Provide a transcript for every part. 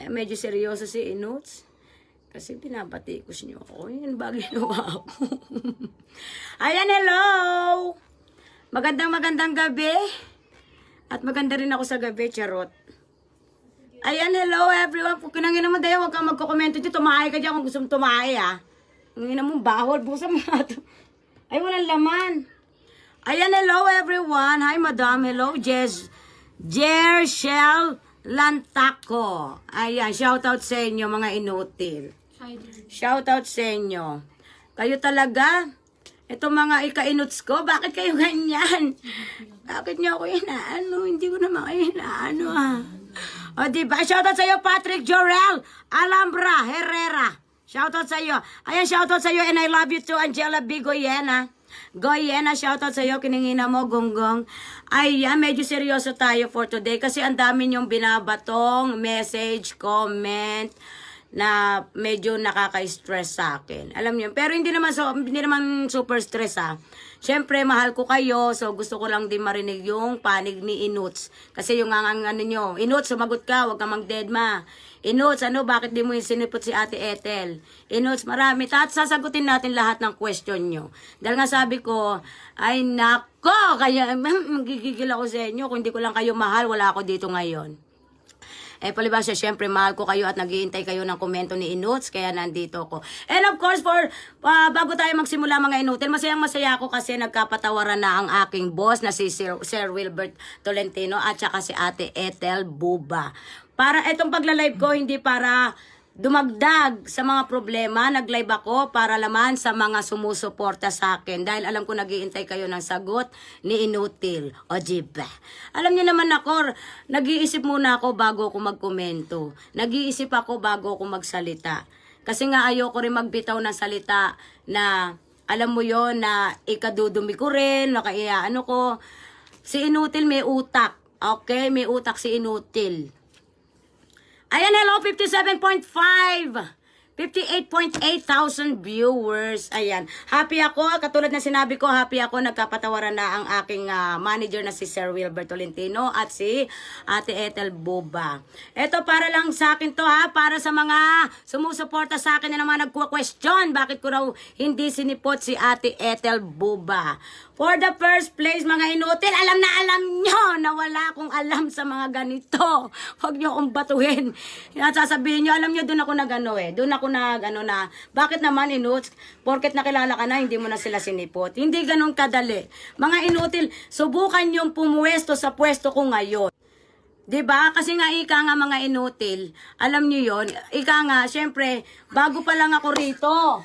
medyo seryoso si Inuts. Kasi pinapatikos niyo ako. Yan ba ginawa ko? Ayan, hello! Magandang gabi. At maganda rin ako sa gabi, charot. Ayan, hello everyone. Kung kinangin mo dayo, huwag kang magkokomento dito. Tumahay ka dyan kung gusto mong tumahay, ha. Ang ina mo, bahol. Busan mo nga ito. Ay, walang laman. Ayan, hello everyone. Hi, madam. Hello, Jershel Lantaco. Ayan, shoutout sa inyo, mga inutil. Shoutout sa inyo. Kayo talaga, ito mga ika-inuts ko, bakit kayo ganyan? Bakit niyo ako inaano? Hindi ko naman kayo inaano, ha. O, diba? Shoutout sa iyo, Patrick Jorel Alhambra Herrera. Shoutout sa iyo. Ayan, shoutout sa iyo, and I love you too, Angela B. Goyena. Goyena, shoutout sa iyo, kiningina mo, gonggong. Ayan, medyo seryoso tayo for today kasi ang dami niyong binabatong message, comment, na medyo nakaka-stress sa akin. Alam niyo, pero hindi naman super stress, ha. Siyempre, mahal ko kayo, so gusto ko lang din marinig yung panig ni Inuts. Kasi yung ano nyo, Inuts, sumagot ka, wag ka mang-deadma. Inuts, bakit di mo yung sinipot si Ate Ethel? Inuts, marami. Sasagutin natin lahat ng question nyo. Dahil nga sabi ko, ay nako, kaya magigigil ako sa inyo. Kung hindi ko lang kayo mahal, wala ako dito ngayon. Palibhasa, syempre, mahal ko kayo at nag-iintay kayo ng komento ni Inuts, kaya nandito ako. And of course, bago tayo magsimula mga inutil, masayang-masaya ako kasi nagkapatawaran na ang aking boss na si Sir Wilbert Tolentino at saka si Ate Ethel Buba. Para itong pagla-live ko, hindi para dumagdag sa mga problema, nag-live ako para laman sa mga sumusuporta sa akin. Dahil alam ko nag-iintay kayo ng sagot ni Inutil. O diba? Alam niyo naman ako, nag-iisip muna ako bago ako magkomento. Nag-iisip ako bago ako magsalita. Kasi nga ayoko rin magbitaw ng salita na, alam mo yon na ikadudumi ko rin, nakaiyaano ko. Si Inutil may utak. Okay? May utak si Inutil. Ayan, hello, 57.5. 58.8 thousand viewers. Ayan. Happy ako. Katulad na sinabi ko, happy ako. Nagkapatawaran na ang aking manager na si Sir Wilbert Tolentino at si Ate Ethel Buba. Ito para lang sa akin to, ha. Para sa mga sumusuporta sa akin na naman nagku-question. Bakit ko raw hindi sinipot si Ate Ethel Buba? For the first place, mga inutil, alam nyo na wala akong alam sa mga ganito. Huwag nyo akong batuhin. Sasabihin nyo, alam nyo, doon ako nag-ano eh. Doon ako nag-ano na, bakit naman inuts? Porket nakilala ka na, hindi mo na sila sinipot. Hindi ganun kadali. Mga inutil, subukan yung pumuwesto sa pwesto ko ngayon. 'Di ba? Kasi nga ika nga mga inutil, alam nyo yon, ika nga, syempre, bago pa lang ako rito.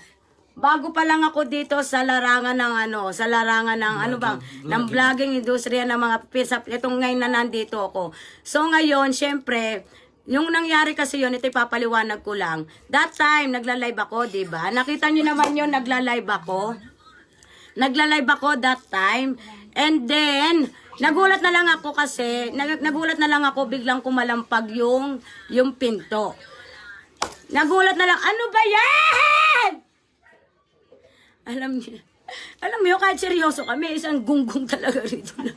Bago pa lang ako dito sa larangan ng ng vlogging industriya ng mga pisa, itong ngayon na nandito ako. So ngayon, syempre, yung nangyari kasi yun, ito ipapaliwanag ko lang. That time, nagla-live ako, diba? Nakita nyo naman yun, nagla-live ako. Nagla-live ako that time. And then, nagulat na lang ako kasi, nagulat na lang ako, biglang kumalampag yung pinto. Nagulat na lang, ano ba yan? Alam mo yun, kahit seryoso kami, isang gunggong talaga rito lang.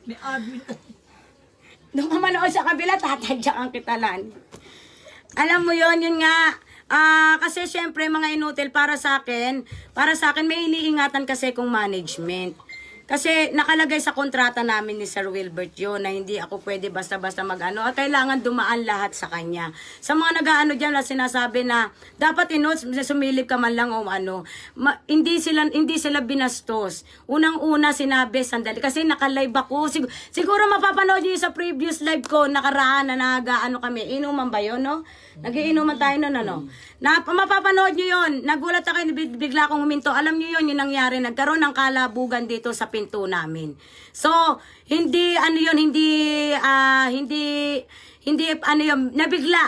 May abi na. Doon ka manood sa kabila, tatadya ang kitalan. Alam mo yun nga, kasi syempre mga inutil para sa akin may iniingatan kasi kung management. Kasi nakalagay sa kontrata namin ni Sir Wilbert yun na hindi ako pwede basta-basta mag-ano at kailangan dumaan lahat sa kanya. Sa mga nag-ano dyan na sinasabi na dapat sumilip ka man lang o ano, hindi sila binastos. Unang-una sinabi, sandali, kasi naka-live ako. Siguro mapapanood niyo sa previous live ko, nakaraan na nag-ano kami. Inuman ba yun, no? Nagiinuman tayo nun, ano? Mapapanood niyo yun. Nagulat ako, bigla akong huminto. Alam niyo yun, yung nangyari. Nagkaroon ng kalabugan dito sa pinto namin. So, hindi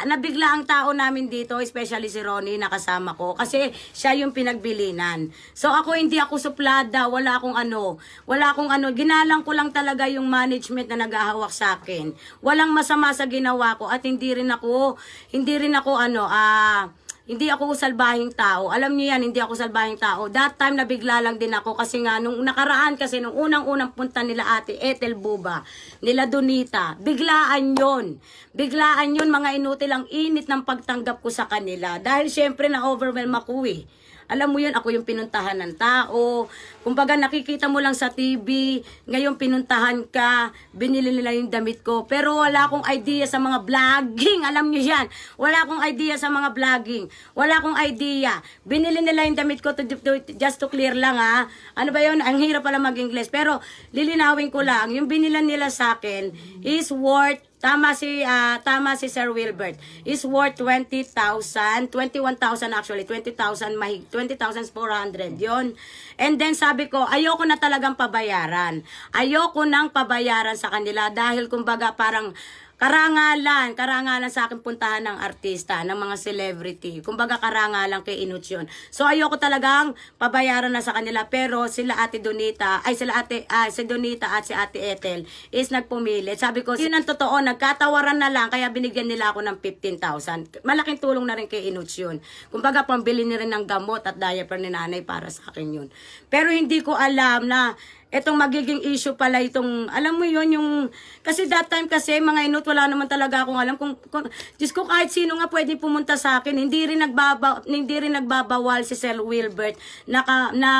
nabigla ang tao namin dito, especially si Ronnie na kasama ko, kasi siya yung pinagbilinan. So, hindi ako suplada, wala akong ano, ginalang ko lang talaga yung management na naghahawak sa akin. Walang masama sa ginawa ko at hindi rin ako Hindi ako salbahing tao. Alam niyo yan, hindi ako salbahing tao. That time nabigla lang din ako kasi nga nung nakaraan kasi nung unang-unang punta nila Ate Ethel Buba, nila Donita, biglaan yon. Biglaan yun mga inutil, ang init ng pagtanggap ko sa kanila. Dahil syempre na-overwhelm ako eh. Alam mo yun, ako yung pinuntahan ng tao. Kumbaga nakikita mo lang sa TV, ngayon pinuntahan ka, binili nila yung damit ko. Pero wala akong idea sa mga vlogging. Alam nyo yan. Wala akong idea sa mga vlogging. Wala akong idea. Binili nila yung damit ko just to clear lang ha. Ano ba yun? Ang hirap pala mag-English. Pero lilinawin ko lang, yung binilan nila sa akin is worth tama si Sir Wilbert. Is worth 21,000 actually, 20,400 yon. And then sabi ko, ayoko na talagang pabayaran. Ayoko nang pabayaran sa kanila dahil kumbaga parang karangalan sa akin puntahan ng artista, ng mga celebrity. Kumbaga karangalan kay Inuts yun. So ayoko talagang pabayaran na sa kanila, pero sila Ate Donita, si Donita at si Ate Ethel is nagpumilit. Sabi ko, yun ang totoo, nagkatawaran na lang, kaya binigyan nila ako ng 15,000. Malaking tulong na rin kay Inuts yun. Kumbaga pambili ni rin ng gamot at diaper ni nanay para sa akin yun. Pero hindi ko alam na etong magiging issue pala itong, alam mo yun, yung, kasi that time kasi, mga inut, wala naman talaga akong alam kung Diyos ko, kahit sino nga pwede pumunta sa akin, hindi rin nagbabawal si Sir Wilbert na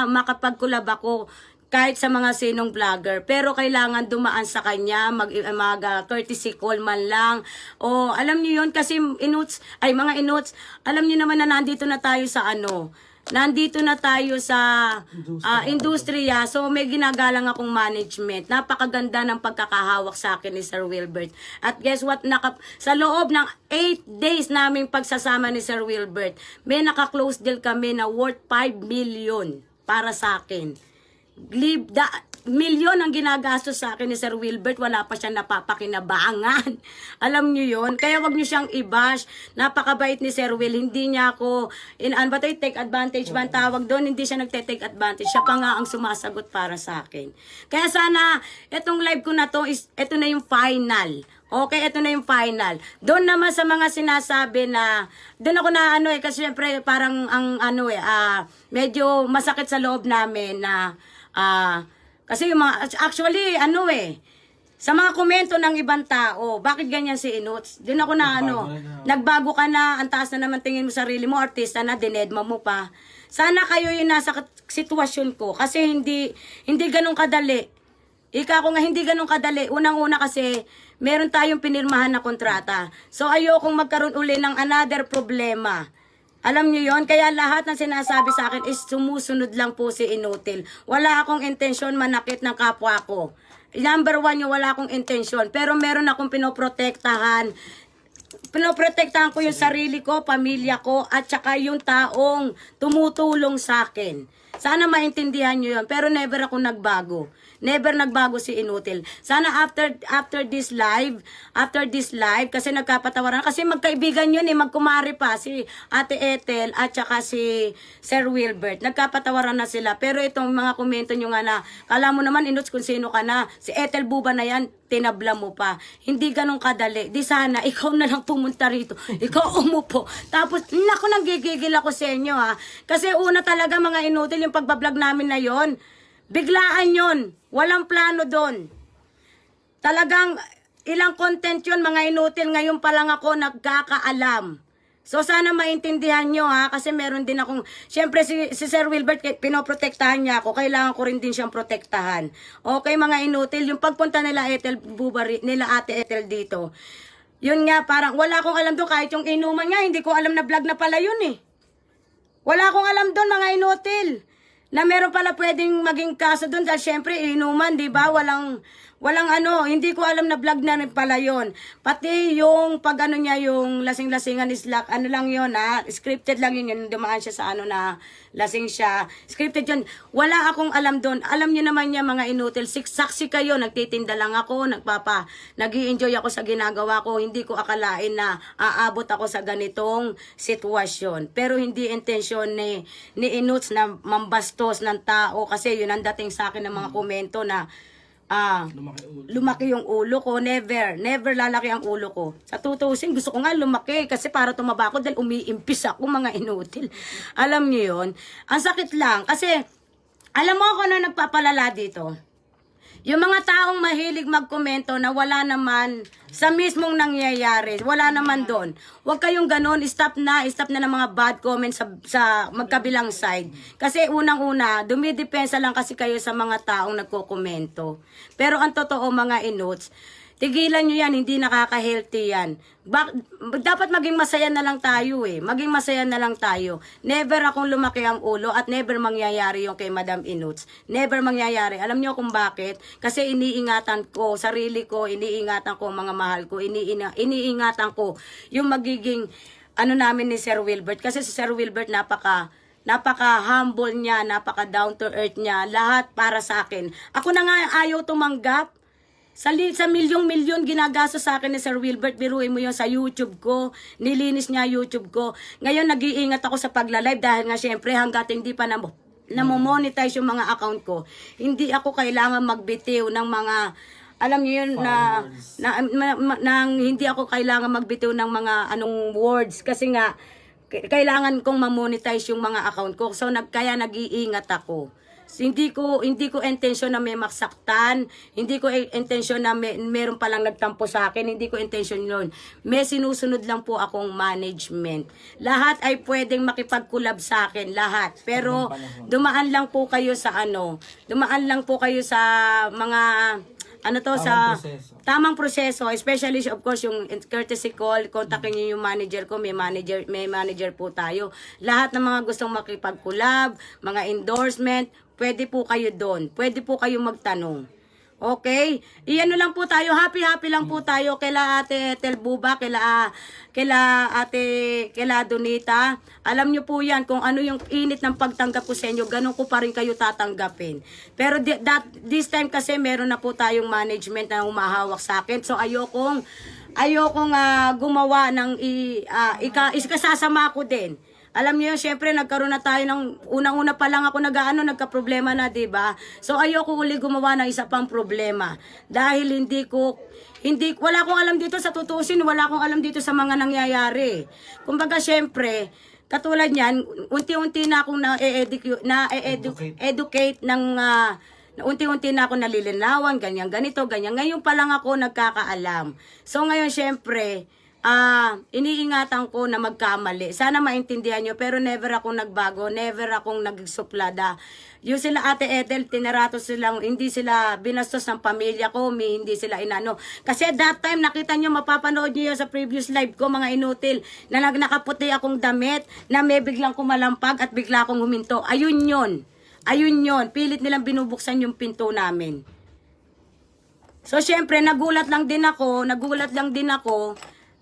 makapag-collab ako kahit sa mga sinong vlogger. Pero kailangan dumaan sa kanya, courtesy call man lang. O, alam niyo yun, kasi mga inuts, alam niyo naman na nandito na tayo sa nandito na tayo sa industriya. So may ginagalang akong management. Napakaganda ng pagkakahawak sa akin ni Sir Wilbert. At guess what? Sa loob ng 8 days naming pagsasama ni Sir Wilbert, may naka-close deal kami na worth 5 million para sa akin. Milyon ang ginagastos sa akin ni Sir Wilbert, wala pa siya napapakinabangan. Alam niyo yon. Kaya wag niyo siyang i-bash. Napakabait ni Sir Will. Hindi niya ako take advantage ba ang tawag doon? Hindi siya nagte-take advantage. Siya pa nga ang sumasagot para sa akin. Kaya sana etong live ko na to ito na yung final. Okay, ito na yung final. Doon naman sa mga sinasabi na doon ako na kasi syempre parang medyo masakit sa loob namin na kasi yung mga, actually, sa mga komento ng ibang tao, bakit ganyan si Inuts? Doon ako na nagbago ka na, ang taas na naman tingin mo sarili mo, artista na, dinedma mo pa. Sana kayo yung nasa sitwasyon ko, kasi hindi ganun kadali. Ika ko nga, hindi ganun kadali. Unang-una kasi, meron tayong pinirmahan na kontrata. So, ayokong magkaroon uli ng another problema. Alam niyo yon, kaya lahat ng sinasabi sa akin is sumusunod lang po si Inutil. Wala akong intensyon manakit ng kapwa ko. Number one, yung wala akong intensyon. Pero meron akong pinoprotektahan. Pinoprotektahan ko yung sarili ko, pamilya ko, at saka yung taong tumutulong sa akin. Sana maintindihan nyo yun. Pero never ako nagbago. Never nagbago si Inutil. Sana after this live, kasi nagkapatawaran, kasi magkaibigan yun magkumari pa, si Ate Ethel at saka si Sir Wilbert. Nagkapatawaran na sila. Pero itong mga komento nyo nga na, kala mo naman Inuts kung sino ka na, si Ethel Buba na yan, tinabla mo pa. Hindi ganun kadali. Di sana, ikaw na lang pumunta rito. Ikaw umupo. Tapos, naku, nanggigigil ako sa inyo Kasi una talaga mga Inutil, yung pagbablog namin na yon, biglaan yon. Walang plano doon. Talagang ilang content yun mga Inutil. Ngayon pa lang ako nagkakaalam. So sana maintindihan nyo kasi meron din akong, syempre si Sir Wilbert, pinoprotektahan niya ako. Kailangan ko rin din siyang protektahan. Okay mga Inutil, yung pagpunta nila Ate Ethel dito, yun nga parang wala akong alam doon. Kahit yung inuman nga, hindi ko alam na vlog na pala yun Wala akong alam doon mga Inutil. Na meron pala pwedeng maging kaso doon dahil syempre inuman, di ba? Walang hindi ko alam na vlog na rin pala yon. Pati yung pag niya, yung lasing-lasingan is lang yon scripted lang yun, dumaan siya sa na lasing siya. Scripted yun. Wala akong alam doon. Alam niyo naman niya mga Inutil, saksi kayo, nagtitinda lang ako, nag-i-enjoy ako sa ginagawa ko. Hindi ko akalain na aabot ako sa ganitong sitwasyon. Pero hindi intensyon ni Inuts na mambastos ng tao kasi yun ang dating sa akin ng mga komento na lumaki yung ulo ko. Never lalaki ang ulo ko. Sa 2000, gusto ko nga lumaki kasi para tumaba ako dahil umiimpis ako, mga inutil. Alam niyo yun? Ang sakit lang kasi, alam mo ako na nagpapalala dito. Yung mga taong mahilig magkomento na wala naman sa mismong nangyayari, wala naman doon. Huwag kayong ganun, stop na ng mga bad comments sa magkabilang side. Kasi unang-una, dumidepensa lang kasi kayo sa mga taong nagkokomento. Pero ang totoo mga inots, tigilan nyo yan, hindi nakaka-healthy yan. Dapat maging masaya na lang tayo eh. Maging masaya na lang tayo. Never akong lumaki ang ulo at never mangyayari yung kay Madam Inuts. Never mangyayari. Alam nyo kung bakit? Kasi iniingatan ko, sarili ko, iniingatan ko mga mahal ko, iniingatan ko yung magiging namin ni Sir Wilbert. Kasi si Sir Wilbert napaka-humble niya, napaka-down to earth niya. Lahat para sa akin. Ako na nga ayaw tumanggap. Sa milyong-milyon ginagasto sa akin ni Sir Wilbert, biruin mo yun sa YouTube ko, nilinis niya YouTube ko. Ngayon, nag-iingat ako sa pagla-live dahil nga syempre hanggat hindi pa namo-monetize yung mga account ko, hindi ako kailangan magbitiw ng mga, alam niyo yun, hindi ako kailangan magbitiw ng mga words kasi nga, kailangan kong ma-monetize yung mga account ko. So, kaya nag-iingat ako. Hindi ko intensyon na may maksaktan, hindi ko intensyon na meron palang nagtampo sa akin, hindi ko intensyon yun. May sinusunod lang po akong management. Lahat ay pwedeng makipag-collab sa akin, lahat. Pero dumaan lang po kayo sa mga tamang proseso, especially of course yung courtesy call, kontakin niyo yung manager ko, may manager po tayo. Lahat ng mga gustong makipag-collab, mga endorsement, pwede po kayo doon. Pwede po kayo magtanong. Okay? Iyan lang po tayo. Happy lang po tayo. Kaila Ate Telbuba, kaila Donita. Alam nyo po yan kung ano yung init ng pagtanggap ko sa inyo. Ganun ko pa rin kayo tatanggapin. Pero this time kasi meron na po tayong management na humahawak sa akin. So ayokong gumawa ng ikasasama ko din. Alam niyo, syempre nagkaroon na tayo ng unang-una pa lang ako nagka-problema na, 'di ba? So ayoko uli gumawa ng isa pang problema dahil wala akong alam dito sa tutusin, wala akong alam dito sa mga nangyayari. Kumbaga syempre, katulad niyan, unti-unti na akong na-educate ng unti-unti na ako nalilinawan, ganyan, ganito, ganyan. Ngayon pa lang ako nagkakaalam. So ngayon syempre, iniingatan ko na magkamali. Sana maintindihan nyo, pero never akong nagbago, never akong nagsuplada. Yung sila Ate Ethel, tinaratos silang, hindi sila binastos ng pamilya ko, hindi sila inano. Kasi that time, nakita nyo, mapapanood nyo yun sa previous live ko, mga inutil, na nakaputi akong damit, na may biglang kumalampag at bigla akong huminto. Ayun yun. Pilit nilang binubuksan yung pinto namin. So, syempre, nagulat lang din ako,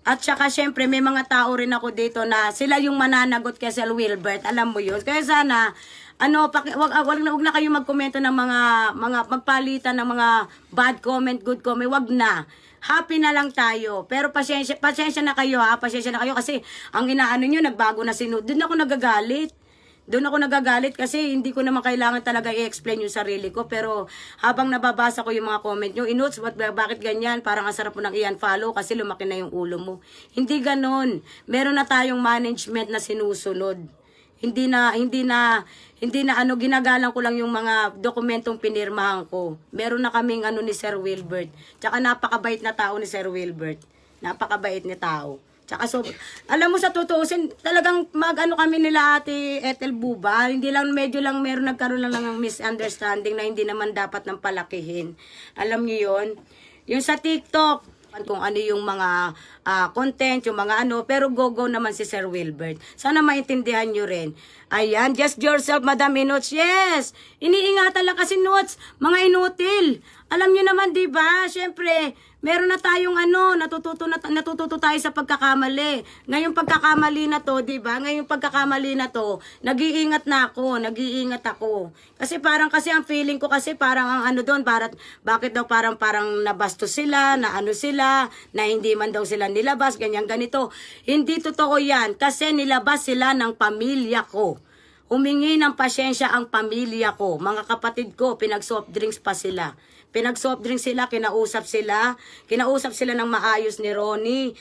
at saka syempre may mga tao rin ako dito na sila yung mananagot kay Sir Wilbert. Alam mo yun. Kaya sana wag na kayo magkomento ng mga magpalitan ng mga bad comment, good comment. Wag na. Happy na lang tayo. Pero pasensya na kayo ha. Pasensya na kayo kasi ang inaano nyo nagbago na doon ako nagagalit. Doon ako nagagalit kasi hindi ko naman kailangan talaga i-explain yung sarili ko. Pero habang nababasa ko yung mga comment nyo, Inuts, bakit ganyan? Parang ang sarap mo nang i-unfollow kasi lumaki na yung ulo mo. Hindi ganon. Meron na tayong management na sinusunod. Hindi na ginagalang ko lang yung mga dokumentong pinirmahan ko. Meron na kaming ni Sir Wilbert. Tsaka napakabait na tao ni Sir Wilbert. Napakabait na tao. Tsaka alam mo sa tutuusin, talagang kami nila Ate Ethel Buba, medyo lang meron nagkaroon lang ng misunderstanding na hindi naman dapat nang palakihin. Alam niyo yon? Yung sa TikTok, kung ano yung mga content, yung mga pero go naman si Sir Wilbert. Sana maintindihan nyo rin. Ayan, just yourself, Madam Inuts. Yes! Iniingatan lang kasi Nuts, mga inutil. Alam nyo naman, di ba? Siyempre, meron na tayong natututo tayo sa pagkakamali. Ngayong pagkakamali na to, di ba? Ngayong pagkakamali na to, nag-iingat ako. Kasi ang feeling ko kasi parang ang doon, bakit daw parang nabastos sila, na na hindi man daw sila nilabas, ganyan ganito. Hindi totoo yan, kasi nilabas sila ng pamilya ko. Humingi ng pasyensya ang pamilya ko. Mga kapatid ko, pinag-soft drinks pa sila. pinag-soft drink sila, kinausap sila ng maayos ni Ronnie.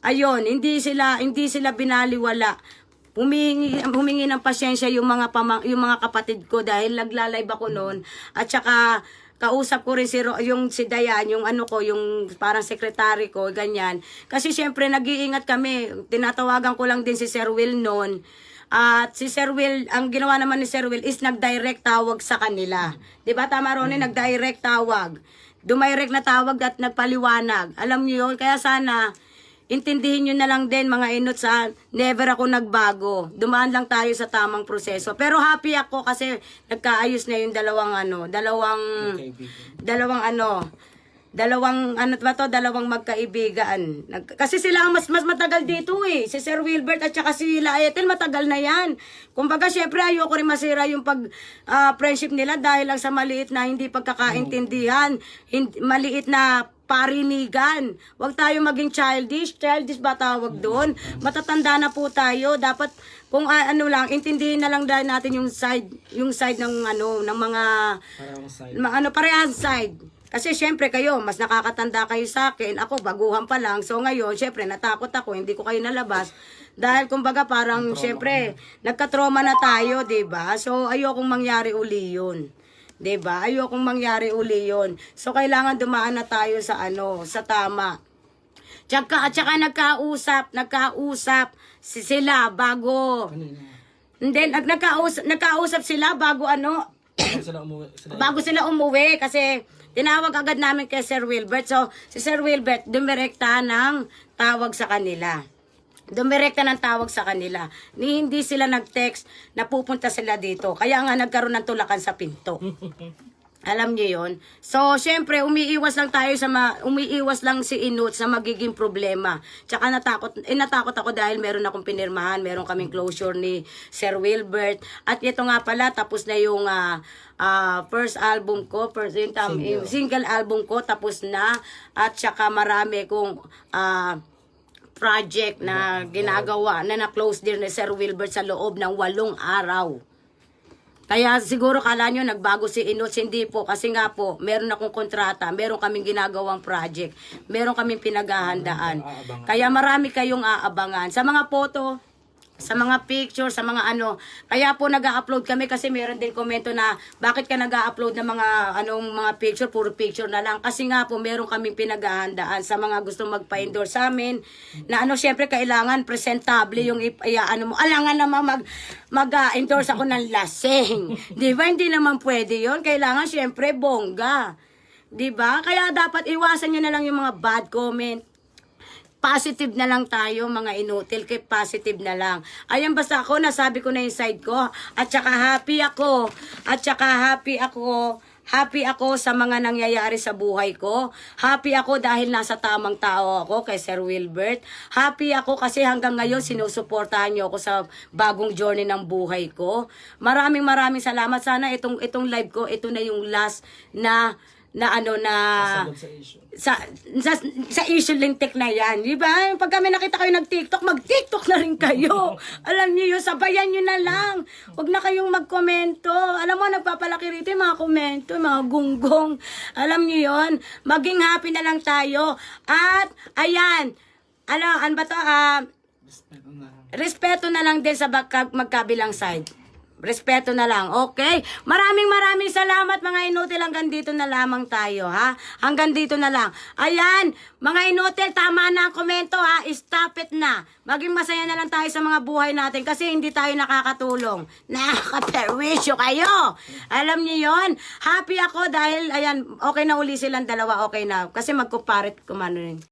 Ayun, hindi sila binaliwala. Humingi ng pasyensya yung mga kapatid ko dahil nagla-live ako noon. At saka kausap ko rin si Dayan, yung yung parang secretary ko, ganyan. Kasi syempre nag-iingat kami. Tinatawagan ko lang din si Sir Will noon. At si Sir Will, ang ginawa naman ni Sir Will is nag-direct tawag sa kanila. 'Di ba tama Ronnie, nag-direct tawag. Dumirect na tawag at nagpaliwanag. Alam niyo 'yun, kaya sana intindihin nyo na lang din mga inot sa never ako nagbago. Dumaan lang tayo sa tamang proseso. Pero happy ako kasi nagkaayos na yung dalawang magkaibigan. Kasi sila ang mas matagal dito eh. Si Sir Wilbert at saka si Laetel matagal na yan. Kumbaga syempre ayoko rin masira yung friendship nila dahil lang sa maliit na hindi pagkakaintindihan, maliit na parinigan. Huwag tayo maging childish. Childish ba tawag doon? Matatanda na po tayo. Dapat kung intindihin na lang dahil natin yung side ng ng mga parehang side. Kasi syempre kayo, mas nakakatanda kayo sa akin. Ako, baguhan pa lang. So ngayon, syempre, natakot ako. Hindi ko kayo nalabas. Dahil kumbaga parang, syempre, nagka-trauma na tayo, 'di ba? So ayokong mangyari uli yun. 'Di ba? Ayokong mangyari uli yun. So kailangan dumaan na tayo sa sa tama. At saka nagkausap sila bago. And then, nagkausap sila bago bago sila umuwi kasi tinawag agad namin kay Sir Wilbert. So, si Sir Wilbert, dumirekta ng tawag sa kanila. Hindi sila nag-text na pupunta sila dito. Kaya nga nagkaroon ng tulakan sa pinto. Alam niyo yon. So, syempre, umiiwas lang si Inut sa magiging problema. Tsaka natakot ako dahil meron akong pinirmahan, meron kaming closure ni Sir Wilbert. At ito nga pala, tapos na yung first album ko, single album ko, tapos na. At tsaka marami kong project na ginagawa na na-close din ni Sir Wilbert sa loob ng 8 araw. Kaya siguro kala nyo nagbago si Inut, hindi po. Kasi nga po, meron akong kontrata, meron kaming ginagawang project, meron kaming pinaghahandaan. Kaya marami kayong aabangan. Sa mga photo, sa mga picture, sa mga Kaya po nag-upload kami kasi meron din komento na bakit ka nag-upload ng mga mga picture, puro picture na lang. Kasi nga po meron kaming pinaghahandaan sa mga gustong magpa-endorse sa amin. Na syempre kailangan presentable yung alangan naman mag-endorse ako ng lasing. 'Di ba? Hindi naman pwede 'yon. Kailangan syempre bongga. 'Di ba? Kaya dapat iwasan niyo na lang yung mga bad comment. Positive na lang tayo mga inutil, kay positive na lang. Ayan, basta ako, nasabi ko na yung side ko. At saka happy ako sa mga nangyayari sa buhay ko. Happy ako dahil nasa tamang tao ako kay Sir Wilbert. Happy ako kasi hanggang ngayon sinusuportahan niyo ako sa bagong journey ng buhay ko. Maraming salamat. Sana itong live ko, ito na yung last na sa issue lintik na yan. Di ba? Pag kami nakita kayo nag-TikTok, mag-TikTok na rin kayo. Alam niyo yun, sabayan niyo na lang. Huwag na kayong mag-komento. Alam mo, nagpapalaki rito yung mga komento, yung mga gunggong. Alam niyo yun, maging happy na lang tayo. At, ayan, respeto na lang din sa magkabilang side. Respeto na lang, okay? Maraming salamat mga inutil. Hanggang dito na lamang tayo, ha? Hanggang dito na lang. Ayan, mga inutil, tama na ang komento, ha? Stop it na. Maging masaya na lang tayo sa mga buhay natin kasi hindi tayo nakakatulong. Nakaka-perwisyo kayo. Alam niyo yon. Happy ako dahil, ayan, okay na uli silang dalawa, okay na. Kasi magkumparit kumano rin.